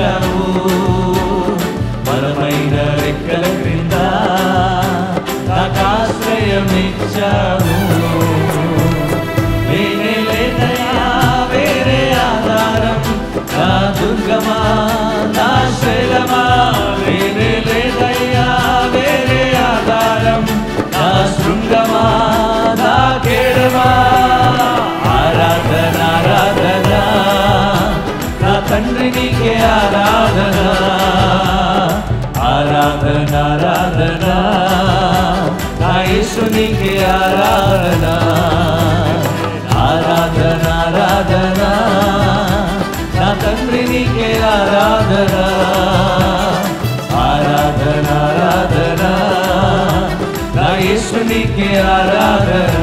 ఇచ్చావు, బలమైన రెక్కల క్రింద నాకు ఆశ్రయం ఇచ్చావు. నేనే లేదయ్యా వేరే ఆధారం, నా దుర్గమా నా శైలమా. నేనే లేదయ్యా వేరే ఆధారం, నా శృంగమా నా కేడమా. ఆరాధన ఆరాధన నా తండ్రి నీకే ఆరాధన, ఆరాధన ఆరాధన నా యేసు నీకే ఆరాధన, ఆరాధన ఆరాధన నా తండ్రి నీకే ఆరాధన, ఆరాధన ఆరాధన నా యేసు నీకే ఆరాధన.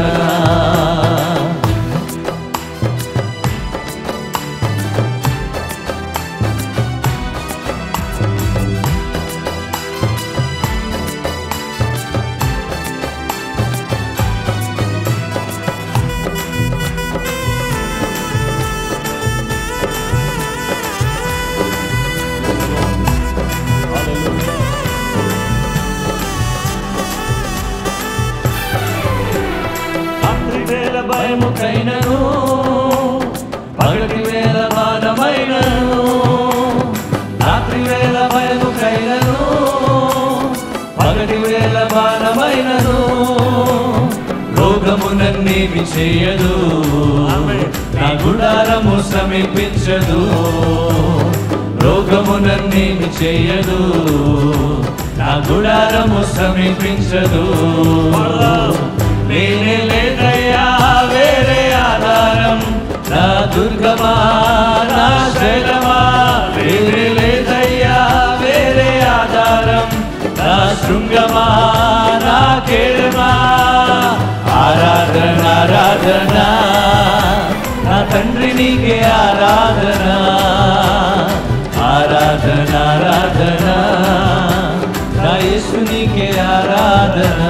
భయముకైనను పగటి వేళ బాణమైనను, రాత్రి వేళ భయముకైనను పగటి వేళ బాణమైనను, రోగము నన్నేమి చేయదు, నా గుడారము సమీపించదు. రోగము నన్నేమి చేయదు, నా గుడారము సమీపించదు. నేనే లేదయ్యా వేరే ఆధారం, నా దుర్గమా నా శైలమా. నేనే లేదయ్యా వేరే ఆధారం, నా శృంగమా నా కేడమా. ఆరాధన ఆరాధన నా తండ్రి నీకే ఆరాధన, ఆరాధన ఆరాధన నా యేసు నీకే ఆరాధన,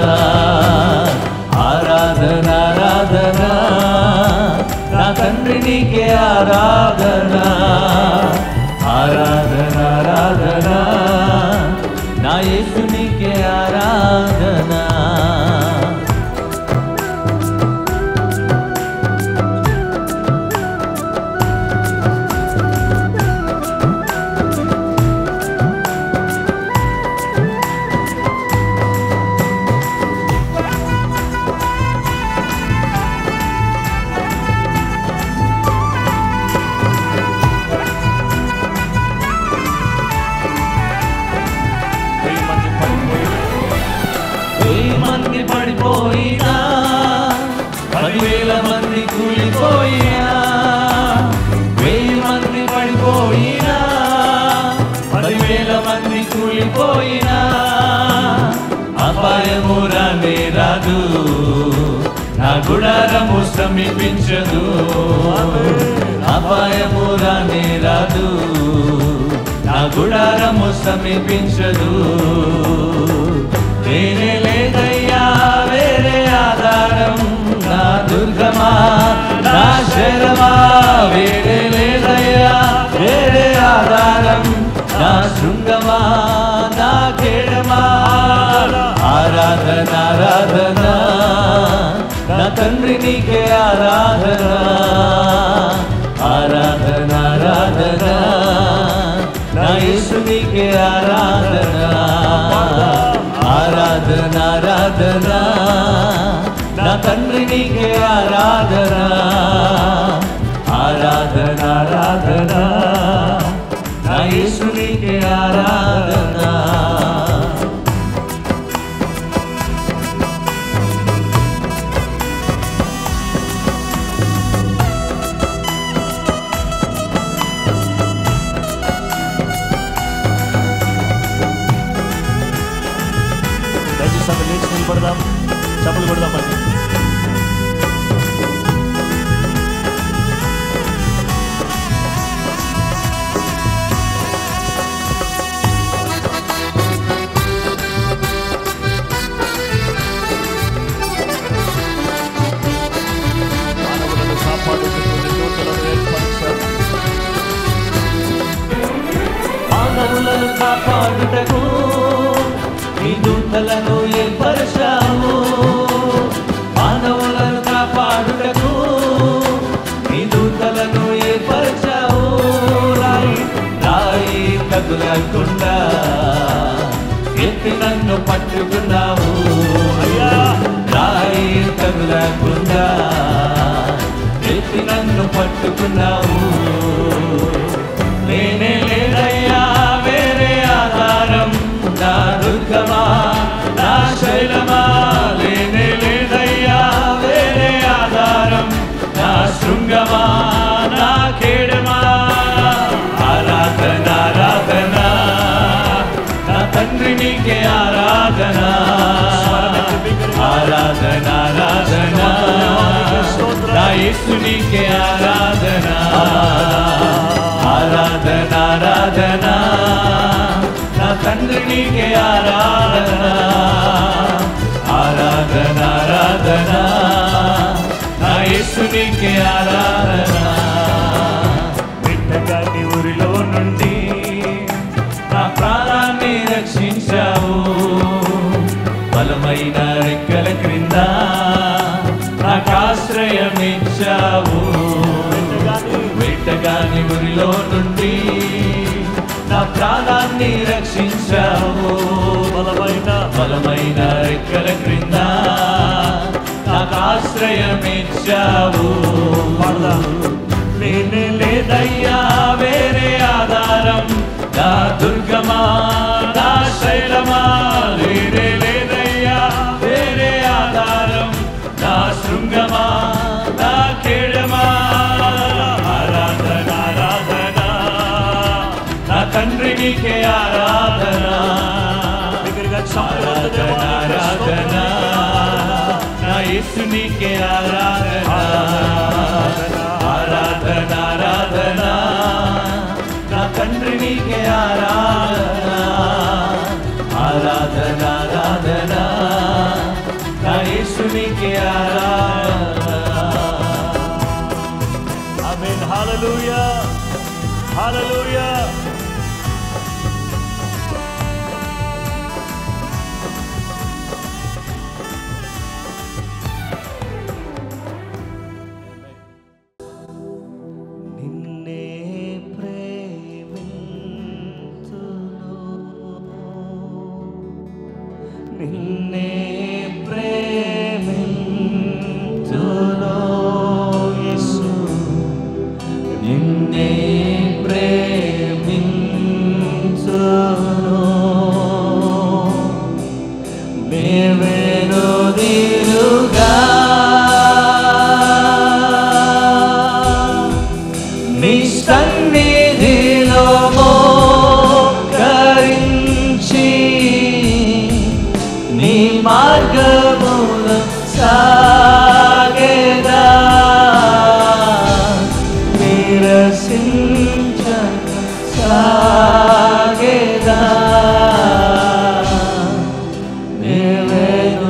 ఆరాధన ఆరాధన నా తండ్రి నీకే ఆరాధన, ఆరాధన ఆరాధన నా యేసు నీకే ఆరాధన. పడిపోయినా 10,000 మంది కూలిపోయినా, 1000 మంది పడిపోయినా 10,000 మంది కూలిపోయినా, అపాయము రానే రాదు, నా గుడారము సమీపించదు. అపాయము రానే రాదు, నా గుడారము సమీపించదు. నేనే లేదయ్యా వేరే ఆధారం, నా దుర్గమా నా శైలమా. వేరే లేదయ్యా వేరే ఆధారం, నా శృంగమా నా కేడమా. ఆరాధన ఆరాధన నా తండ్రి నీకే ఆరాధన, ఆరాధన ఆరాధన నా యేసు నీకే ఆరాధన, ఆరాధన ఆరాధన నా తండ్రి నీకే ఆరాధన, ఆరాధన ఆరాధన నా యేసు నీకే ఆరాధన. దయచేసి లేచి నిలబడదాం, చప్పట్లు కొడదామండి. దూతలను ఏర్పరచావు మానవులను కాపాడుటకు నీ దూతలను ఏర్పరచావు రాయి కదులకుండా ఎత్తి నన్ను పట్టుకున్నావు రాయి కదులకుండా ఎత్తి నన్ను పట్టుకున్నావు లేనే లేదయ్యా వేరే ఆధారం నా దుర్గమా నా శైలమా లేనే లేదయ్యా వేరే ఆధారం నా శృంగమా నా కేడమా ఆరాధన ఆరాధన నా తండ్రి నీకే ఆరాధన ఆరాధన ఆరాధన నా యేసు నీకే ఆరాధన ఆరాధన ఆరాధన నా తండ్రి నీకే ఆరాధన ఆరాధన ఆరాధన నా యేసు నీకే ఆరాధన బిడ్డగాని ఊరిలో నుండి నా ప్రాణాన్ని రక్షించావు బలమైన రెక్కల క్రింద నాకు ఆశ్రయం ఇచ్చావు వేటగాని ఊరిలో నుండి నా ప్రాణాన్ని రక్షించావు బలమైన రెక్కల క్రింద నాకు ఆశ్రయం ఇచ్చావు లేనే లేదయ్యా వేరే ఆధారం నా దుర్గమా నా శైలమా లేనే లేదయ్యా వేరే ఆధారం నా శృంగమా నా కేడమా ఆరాధన ఆరాధన నా తండ్రి నీకే ఆరాధన ఆరాధన ఆరాధన నా యేసు నీకే ఆరాధన ఆరాధన ఆరాధన నా తండ్రి నీకే ఆరాధన ఆరాధన ఆరాధన నా యేసు నీకే ఆరాధన ఆమేన్ హల్లెలూయా హల్లెలూయా నిన్నే ప్రేమింతును యేసు నిన్నే ప్రేమింతును మేవెనుదిరుగా నీ సన్నిధిలో మోకరించి నీ మార్గమున సాగేదా నిరసించక సాగేదా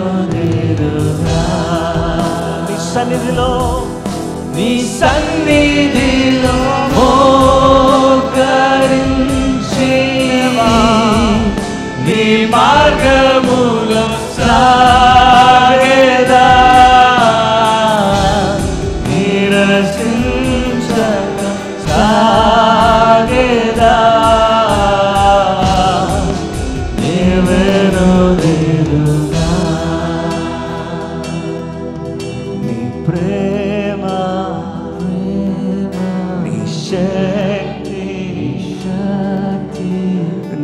నీవెనుదిరుగా నీ సన్నిధిలో మోకరించి నీ మార్గములో సాగేదా నిరసించక సాగేదా నీవెనుదిరుగా నీ ప్రేమ నీ శక్తి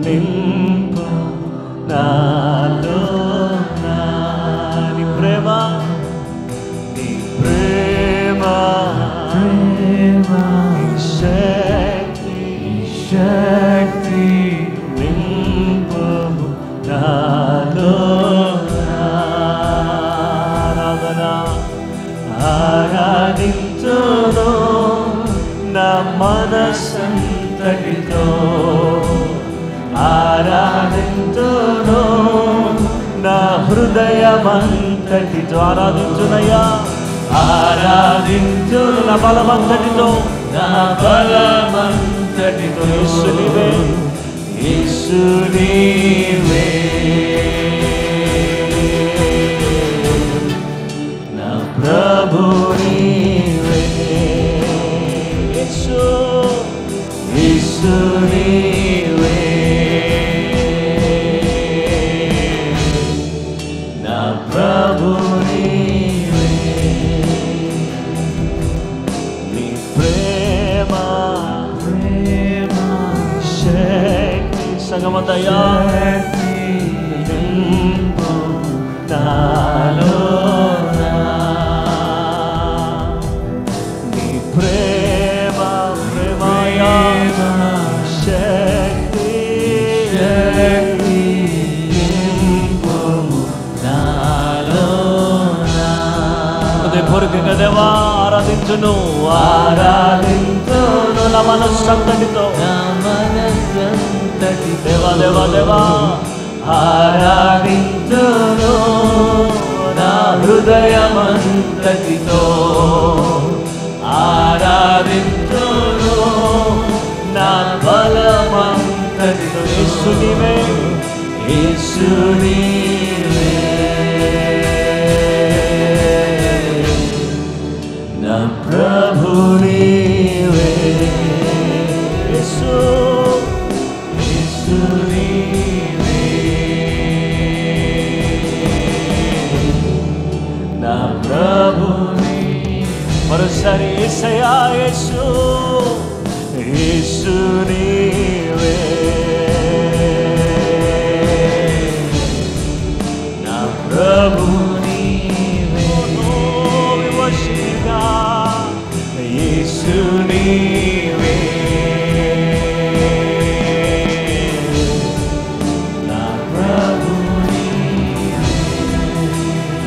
నింపు నాలో నీ ప్రేమ నీ ప్రేమ నీ శక్తి నింపు నాలో ఆరాధన ఆరాధించును నా మనసంతటితో ఆరాధించును నా హృదయమంతటితో ఆరాధించునయ్యా ఆరాధించును నా బలమంతటితో నా బలమంతటితో యేసు నీవే ప్రభు నీవే యేసు యేసు నీవే నా ప్రభు నీవే నీ ప్రేమ శక్తి సగమదయా నాలోనా నీ ప్రేమ ప్రేమయా శక్తి నాలోనా హృదయపూర్వకంగా దేవా ఆరాధించును నా మనస్సంతటితో దేవా దేవా దేవా ఆరాధించును నా హృదయమంతటితో ఆరాధించును నా బలమంతటితో యేసు నీవే యేసు నీవే నా ప్రభు నీవే యేసు యేసు నీవే నా ప్రభు మరోసారి యేసయ్యా యేసు యేసు నీవే నా ప్రభు నీవే వివశిగా యేసు నీవే నా ప్రభు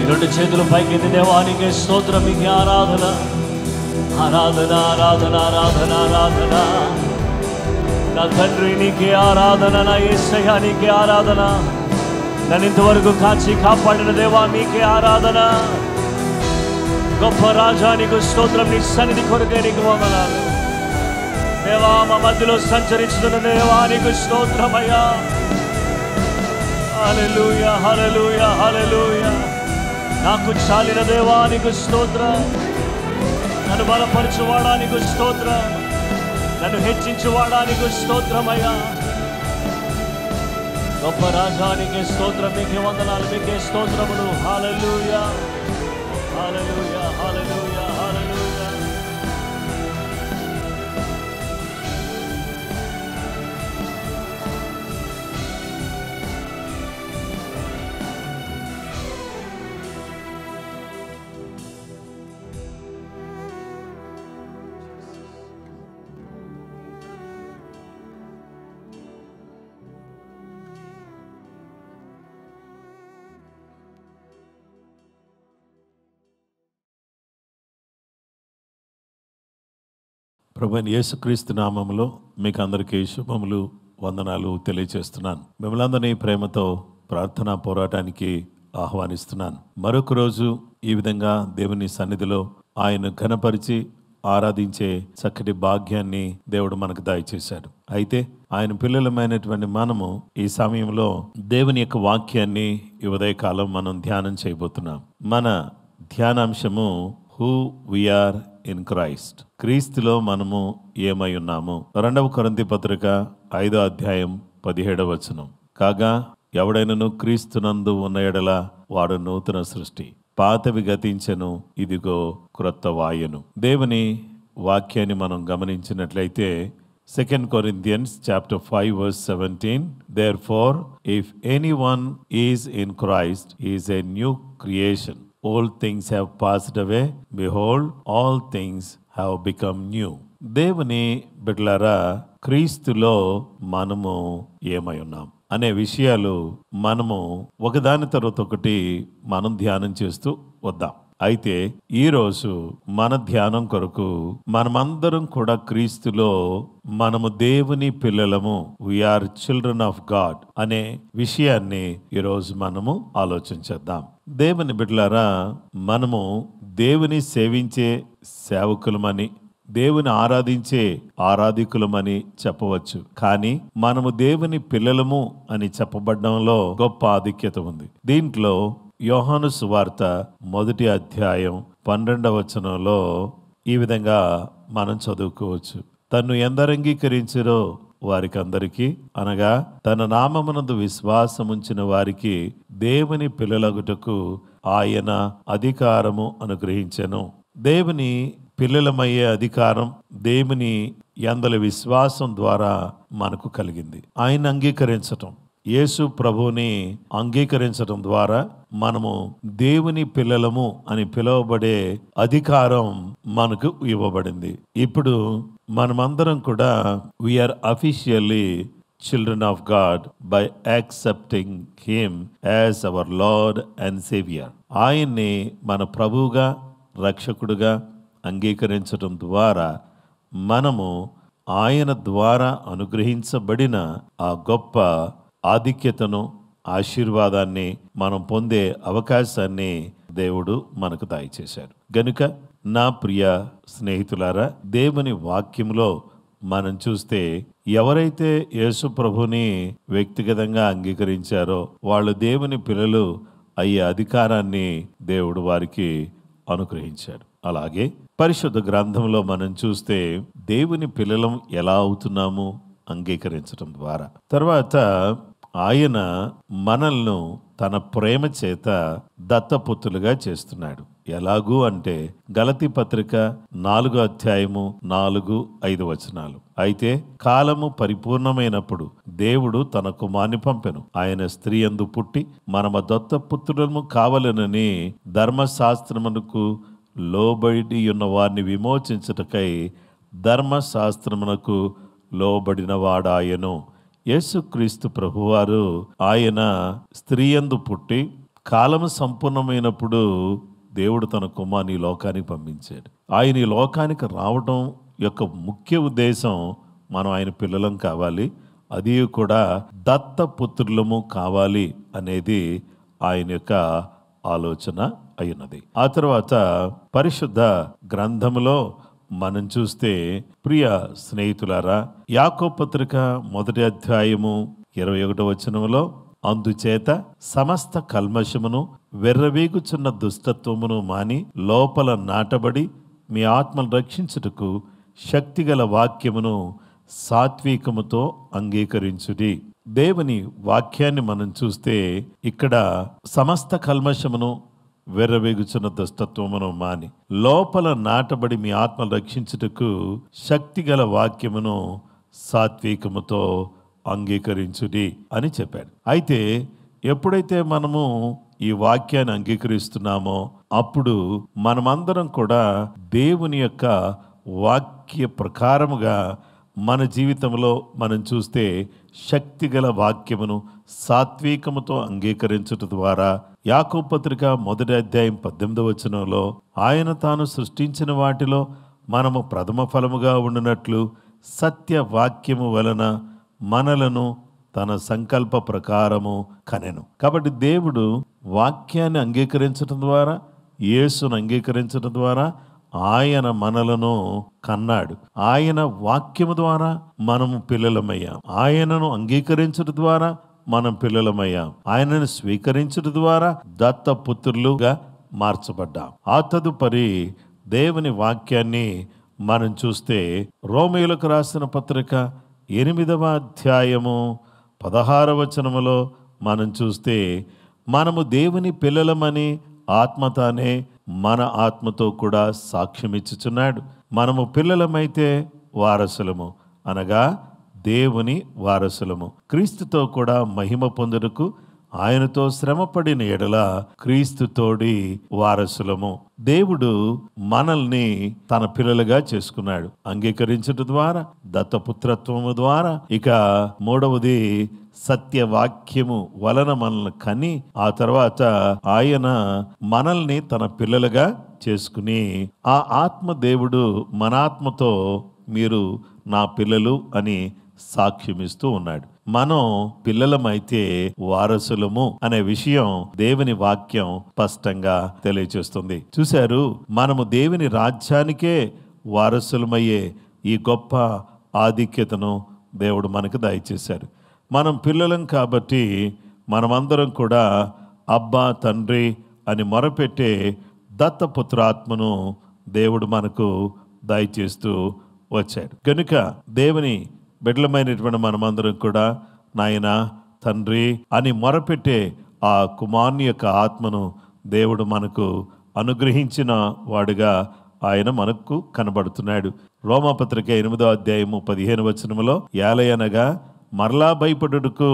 రెండు చేతులు పైకెత్తి దేవానికి స్తోత్రం మీకు ఆరాధన ఆరాధన ఆరాధన ఆరాధన ఆరాధన నా తండ్రి నీకే ఆరాధన నా యేసయ్యా నీకే ఆరాధన నన్ను ఇంతవరకు కాచి కాపాడిన దేవా నీకే ఆరాధన గొప్ప రాజా నీకు స్తోత్రం నీ సన్నిధి కొరకే నీకు వందనాలు దేవా మా మధ్యలో సంచరిస్తున్న దేవా నీకు స్తోత్రమయ్యా హల్లెలూయా హల్లెలూయా హల్లెలూయా నాకు చాలిన దేవా నీకు స్తోత్రం నన్ను బలపరచువాడా నీకు స్తోత్రం నన్ను హెచ్చించువాడా నీకు స్తోత్రమయ్యా గొప్ప రాజానికి స్తోత్రం మీకే వందనాలు మీకే స్తోత్రములు హల్లెలూయా హల్లెలూయా హల్లెలూయా హల్లెలూయా ప్రభువైన యేసుక్రీస్తు నామములో మీకు అందరికీ శుభములు వందనాలు తెలియజేస్తున్నాను. మిమ్మల్ని అందరినీ ప్రేమతో ప్రార్థనా పోరాటానికి ఆహ్వానిస్తున్నాను. మరొక రోజు ఈ విధంగా దేవుని సన్నిధిలో ఆయన ఘనపరిచి ఆరాధించే చక్కటి భాగ్యాన్ని దేవుడు మనకు దయచేశాడు. అయితే ఆయన పిల్లలమైనటువంటి మనము ఈ సమయంలో దేవుని యొక్క వాక్యాన్ని ఈ ఉదయకాలం మనం ధ్యానం చేయబోతున్నాం. మన ధ్యానాంశము హూ వీఆర్ ఇన్ క్రైస్ట్. క్రీస్తులో మనము ఏమై ఉన్నాము. 2వ కొరింథీ పత్రిక 5వ అధ్యాయం 17వ వచనం. కాగా ఎవడైనను క్రీస్తునందు ఉన్న ఎడల వాడు నూతన సృష్టి, పాతవి గతించెను, ఇదిగో క్రొత్త వాయెను. దేవుని వాక్యాన్ని మనం గమనించినట్లయితే 2 Corinthians chapter 5 verse 17, therefore if anyone is in Christ, he is a new creation. All things have passed away, behold, all things have become new. దేవుని బిడ్డలారా, క్రీస్తులో మనము ఏమై ఉన్నాం అనే విషయాలు మనము ఒకదాని తర్వాత ఒకటి మనం ధ్యానం చేస్తూ వద్దాం. అయితే ఈరోజు మన ధ్యానం కొరకు మనమందరం కూడా క్రీస్తులో మనము దేవుని పిల్లలము, వీఆర్ చిల్డ్రన్ ఆఫ్ గాడ్ అనే విషయాన్ని ఈరోజు మనము ఆలోచించేద్దాం. దేవుని బిడ్డలారా, మనము దేవుని సేవించే సేవకులమని, దేవుని ఆరాధించే ఆరాధికులమని చెప్పవచ్చు. కానీ మనము దేవుని పిల్లలము అని చెప్పబడడంలో గొప్ప ఆధిక్యత ఉంది. దీంట్లో యోహాను సువార్త 1వ అధ్యాయం 12వ వచనంలో ఈ విధంగా మనం చదువుకోవచ్చు. తన్ను ఎందరు అంగీకరించిరో వారికి అందరికీ, అనగా తన నామమునందు విశ్వాసముంచిన వారికి దేవుని పిల్లలగుటకు ఆయన అధికారము అనుగ్రహించెను. దేవుని పిల్లలమయ్యే అధికారం దేవుని యందలి విశ్వాసం ద్వారా మనకు కలిగింది. ఆయన అంగీకరించటం, యేసు ప్రభువుని అంగీకరించడం ద్వారా మనము దేవుని పిల్లలము అని పిలువబడే అధికారం మనకు ఇవ్వబడింది. ఇప్పుడు మనమందరం కూడా we are officially children of God by accepting him as our Lord and Savior. ఆయన్ని మన ప్రభువుగా రక్షకుడుగా అంగీకరించడం ద్వారా మనము ఆయన ద్వారా అనుగ్రహించబడిన ఆ గొప్ప ఆధిక్యతను, ఆశీర్వాదాన్ని మనం పొందే అవకాశాన్ని దేవుడు మనకు దయచేశాడు. గనుక నా ప్రియ స్నేహితులారా, దేవుని వాక్యంలో మనం చూస్తే ఎవరైతే యేసు ప్రభుని వ్యక్తిగతంగా అంగీకరించారో వాళ్ళు దేవుని పిల్లలు అయ్యే అధికారాన్ని దేవుడు వారికి అనుగ్రహించాడు. అలాగే పరిశుద్ధ గ్రంథంలో మనం చూస్తే దేవుని పిల్లలం ఎలా అవుతున్నాము? అంగీకరించడం ద్వారా. తర్వాత ఆయన మనల్ని తన ప్రేమ చేత దత్తపుత్రులుగా చేస్తున్నాడు. ఎలాగూ అంటే గలతీ పత్రిక 4వ అధ్యాయము 4-5 వచనాలు. అయితే కాలము పరిపూర్ణమైనప్పుడు దేవుడు తన కుమారుని పంపెను. ఆయన స్త్రీ యందు పుట్టి మనము దత్తపుత్రులము కావలెనని ధర్మశాస్త్రమునకు లోబడి ఉన్న వారిని విమోచించుటకై ధర్మశాస్త్రమునకు లోబడిన వాడాయను. యేసుక్రీస్తు ప్రభువారు ఆయన స్త్రీ యందు పుట్టి కాలము సంపూర్ణమైనప్పుడు దేవుడు తన కుమారుని ఈ లోకానికి పంపించాడు. ఆయన ఈ లోకానికి రావడం యొక్క ముఖ్య ఉద్దేశం మనం ఆయన పిల్లలం కావాలి, అది కూడా దత్తపుత్రులము కావాలి అనేది ఆయన యొక్క ఆలోచన అయినది. ఆ తర్వాత పరిశుద్ధ గ్రంథములో మనం చూస్తే ప్రియ స్నేహితులారా, యాకోబు పత్రిక 1వ అధ్యాయము 21వ వచనములో అందుచేత సమస్త కల్మషమును వెర్రవీగుచున్న దుష్టత్వమును మాని లోపల నాటబడి మీ ఆత్మను రక్షించుటకు శక్తిగల వాక్యమును సాత్వికముతో అంగీకరించుడి. దేవుని వాక్యాన్ని మనం చూస్తే ఇక్కడ సమస్త కల్మషమును వెర్రవేగుచున్న దుష్టత్వమును మాని లోపల నాటబడి మీ ఆత్మను రక్షించుటకు శక్తిగల వాక్యమును సాత్వికముతో అంగీకరించుడి అని చెప్పాడు. అయితే ఎప్పుడైతే మనము ఈ వాక్యాన్ని అంగీకరిస్తున్నామో అప్పుడు మనమందరం కూడా దేవుని యొక్క వాక్య ప్రకారముగా మన జీవితంలో మనం చూస్తే శక్తిగల వాక్యమును సాత్వికముతో అంగీకరించడం ద్వారా యాకోబు పత్రిక 1వ అధ్యాయం 18వ వచనంలో ఆయన తాను సృష్టించిన వాటిలో మనము ప్రథమ ఫలముగా ఉండునట్లు సత్య వాక్యము వలన మనలను తన సంకల్ప ప్రకారము కనెను. కాబట్టి దేవుడు వాక్యాన్ని అంగీకరించడం ద్వారా, యేసును అంగీకరించడం ద్వారా ఆయన మనలను కన్నాడు. ఆయన వాక్యము ద్వారా మనము పిల్లలమయ్యాం. ఆయనను అంగీకరించడం ద్వారా మనం పిల్లలమయ్యాం. ఆయనను స్వీకరించడం ద్వారా దత్తపుత్రులుగా మార్చబడ్డాం. ఆ తదుపరి దేవుని వాక్యాన్ని మనం చూస్తే రోమీయులకు రాసిన పత్రిక 8వ అధ్యాయము 16వ వచనములో మనం చూస్తే మనము దేవుని పిల్లలమని ఆత్మ తానే మన ఆత్మతో కూడా సాక్ష్యమిచ్చుచున్నాడు. మనము పిల్లలమైతే వారసులము, అనగా దేవుని వారసులము, క్రీస్తుతో కూడా మహిమ పొందుటకు ఆయనతో శ్రమపడిన ఎడల క్రీస్తుతోడి వారసులము. దేవుడు మనల్ని తన పిల్లలుగా చేసుకున్నాడు అంగీకరించడం ద్వారా, దత్తపుత్రత్వము ద్వారా. ఇక మూడవది సత్యవాక్యము వలన మనల్ని కని ఆ తర్వాత ఆయన మనల్ని తన పిల్లలుగా చేసుకుని ఆ ఆత్మ దేవుడు మన ఆత్మతో మీరు నా పిల్లలు అని సాక్ష్యమిస్తూ ఉన్నాడు. మనం పిల్లలమైతే వారసులము అనే విషయం దేవుని వాక్యం స్పష్టంగా తెలియజేస్తుంది. చూశారు, మనము దేవుని రాజ్యానికే వారసులమయ్యే ఈ గొప్ప ఆధిక్యతను దేవుడు మనకు దయచేశారు. మనం పిల్లలం కాబట్టి మనమందరం కూడా అబ్బా తండ్రి అని మొరపెట్టే దత్తపుత్రాత్మను దేవుడు మనకు దయచేస్తూ వచ్చాడు. కనుక దేవుని బిడ్డలమైనటువంటి మనమందరం కూడా నాయన, తండ్రి అని మొరపెట్టే ఆ కుమారుని యొక్క ఆత్మను దేవుడు మనకు అనుగ్రహించిన వాడుగా ఆయన మనకు కనబడుతున్నాడు. రోమాపత్రిక 8వ అధ్యాయము 15వ వచనములో, ఏలయనగా మరలా భయపడుటకు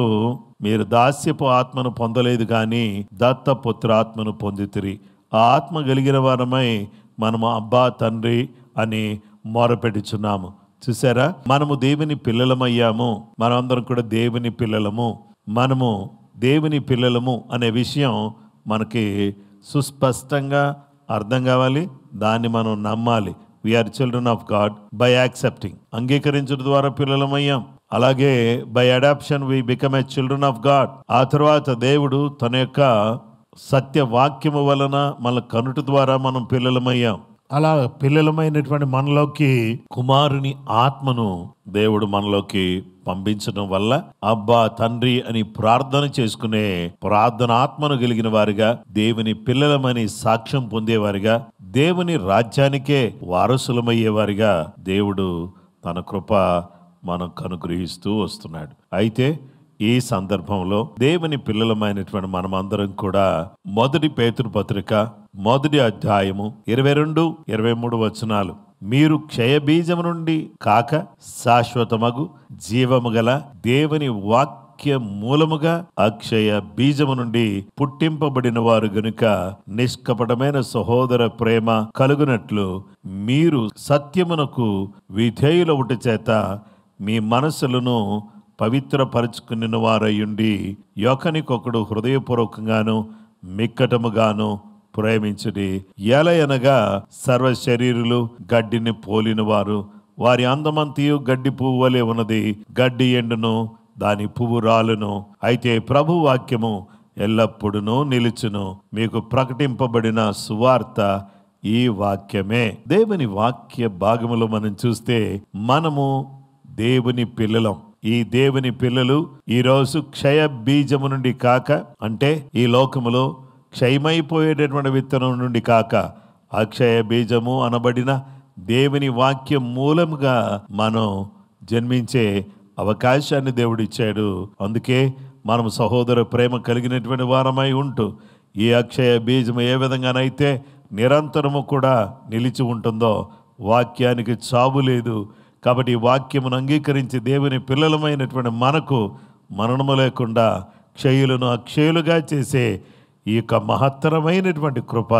మీరు దాస్యపు ఆత్మను పొందలేదు కానీ దత్తపుత్రాత్మను పొందితిరి. ఆ ఆత్మ కలిగిన వారమై మనము అబ్బా తండ్రి అని మొరపెట్టుచున్నాము. చూసారా, మనము దేవుని పిల్లలమయ్యాము. మనమందరం కూడా దేవుని పిల్లలము. మనము దేవుని పిల్లలము అనే విషయం మనకి సుస్పష్టంగా అర్థం కావాలి. దాన్ని మనం నమ్మాలి. We are children of God by accepting. అంగీకరించడం ద్వారా పిల్లలమయ్యాం. అలాగే by adoption we become a children of God. ఆ తర్వాత దేవుడు తన యొక్క సత్య వాక్యము వలన మన కనుట ద్వారా మనం పిల్లలమయ్యాం. అలా పిల్లలమైనటువంటి మనలోకి కుమారుని ఆత్మను దేవుడు మనలోకి పంపించడం వల్ల అబ్బా తండ్రి అని ప్రార్థన చేసుకునే ప్రార్థన ఆత్మను కలిగిన వారిగా, దేవుని పిల్లలమని సాక్ష్యం పొందేవారిగా, దేవుని రాజ్యానికే వారసులమయ్యేవారిగా దేవుడు తన కృప మనకు అనుగ్రహిస్తూ వస్తున్నాడు. అయితే ఈ సందర్భంలో దేవుని పిల్లలమైనటువంటి మనమందరం కూడా 1 పేతురు పత్రిక 1వ అధ్యాయము 22-23 వచనాలు, మీరు క్షయబీజము నుండి కాక శాశ్వతమగు జీవము గల దేవుని వాక్య మూలముగా అక్షయ బీజము నుండి పుట్టింపబడిన వారు గనుక నిష్కపటమైన సహోదర ప్రేమ కలుగునట్లు మీరు సత్యమునకు విధేయులవుట చేత మీ మనసులను పవిత్రపరుచుకుని వారయ్యుండి ఒకనికొకడు హృదయపూర్వకంగాను మిక్కటముగాను ప్రేమించుడి. ఎలయనగా సర్వ శరీరులు గడ్డిని పోలిన వారు, వారి అందమంతియు గడ్డి పువ్వు వలె ఉన్నది. గడ్డి ఎండును, దాని పువ్వు రాలును. అయితే ప్రభు వాక్యము ఎల్లప్పుడూ నిలుచును. మీకు ప్రకటింపబడిన సువార్త ఈ వాక్యమే. దేవుని వాక్య భాగములో మనం చూస్తే మనము దేవుని పిల్లలం. ఈ దేవుని పిల్లలు ఈరోజు క్షయ బీజము నుండి కాక, అంటే ఈ లోకములో క్షయమైపోయేటటువంటి విత్తనం నుండి కాక, అక్షయ బీజము అనబడిన దేవుని వాక్యం మూలముగా మనం జన్మించే అవకాశాన్ని దేవుడిచ్చాడు. అందుకే మనం సహోదర ప్రేమ కలిగినటువంటి వారమై ఉంటూ ఈ అక్షయ బీజము ఏ విధంగానైతే నిరంతరము కూడా నిలిచి ఉంటుందో వాక్యానికి చావు లేదు. కాబట్టి ఈ వాక్యమును అంగీకరించి దేవుని పిల్లలమైనటువంటి మనకు మరణము లేకుండా క్షయులను అక్షయులుగా చేసే ఈ యొక్క మహత్తరమైనటువంటి కృప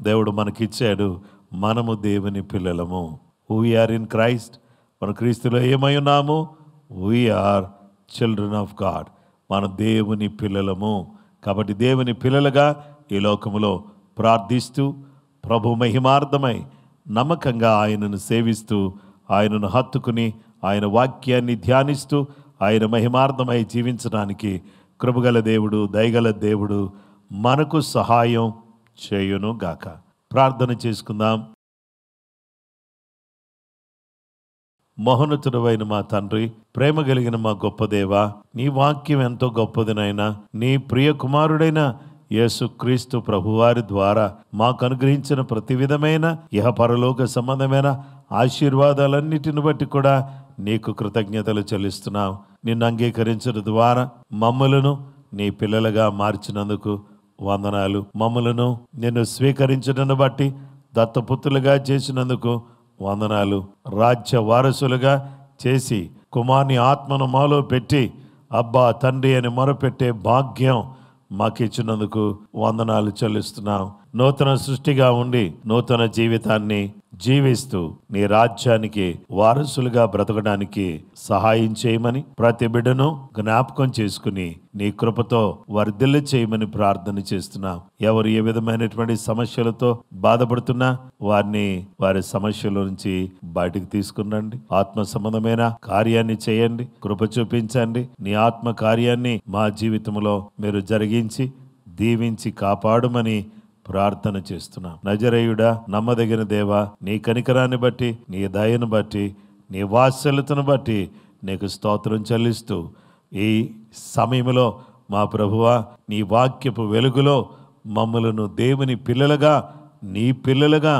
దేవుడు మనకిచ్చాడు. మనము దేవుని పిల్లలము. We are in Christ. మన క్రీస్తులో ఏమై ఉన్నాము? We are children of God. మన దేవుని పిల్లలము. కాబట్టి దేవుని పిల్లలుగా ఈ లోకములో ప్రార్థిస్తూ ప్రభు మహిమార్థమై నమ్మకంగా ఆయనను సేవిస్తూ, ఆయనను హత్తుకుని, ఆయన వాక్యాన్ని ధ్యానిస్తూ, ఆయన మహిమార్థమై జీవించడానికి కృపగల దేవుడు, దయగల దేవుడు మనకు సహాయం చేయును గాక. ప్రార్థన చేసుకుందాం. మహోన్నతుడవైన మా తండ్రి, ప్రేమ కలిగిన మా గొప్ప దేవా, నీ వాక్యం ఎంతో గొప్పదినైనా నీ ప్రియ కుమారుడైన యేసుక్రీస్తు ప్రభువారి ద్వారా మాకు అనుగ్రహించిన ప్రతి విధమైన ఇహ పరలోక సంబంధమైన ఆశీర్వాదాలన్నిటిని బట్టి కూడా నీకు కృతజ్ఞతలు చెల్లిస్తున్నాం. నిన్ను అంగీకరించడం ద్వారా మమ్మలను నీ పిల్లలుగా మార్చినందుకు వందనాలు. మమ్మలను నిన్ను స్వీకరించడాన్ని బట్టి దత్తపుత్రులుగా చేసినందుకు వందనాలు. రాజ్య వారసులుగా చేసి కుమారుని ఆత్మను మాలో పెట్టి అబ్బా తండ్రి అని మొరపెట్టే భాగ్యం మాకిచ్చినందుకు వందనాలు చెల్లిస్తున్నాం. నూతన సృష్టిగా ఉండి నూతన జీవితాన్ని జీవిస్తూ నీ రాజ్యానికి వారసులుగా బ్రతకడానికి సహాయం చేయమని ప్రతి బిడ్డను జ్ఞాపకం చేసుకుని నీ కృపతో వర్ధిల్ల చేయమని ప్రార్థన చేస్తున్నాం. ఎవరు ఏ విధమైనటువంటి సమస్యలతో బాధపడుతున్నా వారి సమస్యల నుంచి బయటకు తీసుకురండి. ఆత్మ సంబంధమైన కార్యాన్ని చేయండి, కృప చూపించండి. నీ ఆత్మ కార్యాన్ని మా జీవితంలో మీరు జరిగించి దీవించి కాపాడుమని ప్రార్థన చేస్తున్నాం. నజరేయుడా, నమ్మదగిన దేవా, నీ కనికరాన్ని బట్టి, నీ దయను బట్టి, నీ వాత్సల్యతను బట్టి నీకు స్తోత్రం చెల్లిస్తూ ఈ సమయంలో మా ప్రభువా నీ వాక్యపు వెలుగులో మమ్మలను దేవుని పిల్లలుగా నీ పిల్లలుగా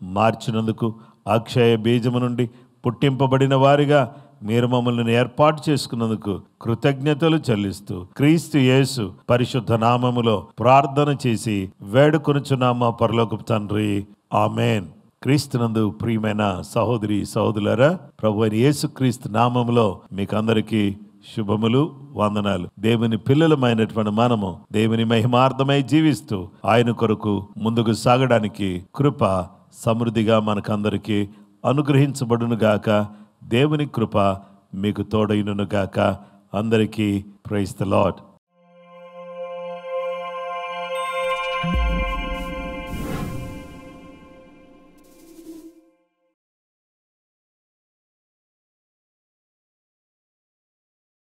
మార్చినందుకు, అక్షయ బీజము నుండి పుట్టింపబడిన వారిగా మీరు మమ్మల్ని ఏర్పాటు చేసుకున్నందుకు కృతజ్ఞతలు చెల్లిస్తూ క్రీస్తు యేసు పరిశుద్ధ నామములో ప్రార్థన చేసి వేడుకొనుచున్నామా పరలోకపు తండ్రి, ఆమేన్. క్రీస్తునందు ప్రియమైన సహోదరి సహోదరులారా, ప్రభువైన యేసు క్రీస్తు నామములో మీకు అందరికీ శుభములు, వందనాలు. దేవుని పిల్లలమైనటువంటి మనము దేవుని మహిమార్థమై జీవిస్తూ ఆయన కొరకు ముందుకు సాగడానికి కృప సమృద్ధిగా మనకందరికీ అనుగ్రహించబడును గాక. దేవుని కృప మీకు తోడైనను గాక. అందరికీ ప్రైజ్ ది లార్డ్.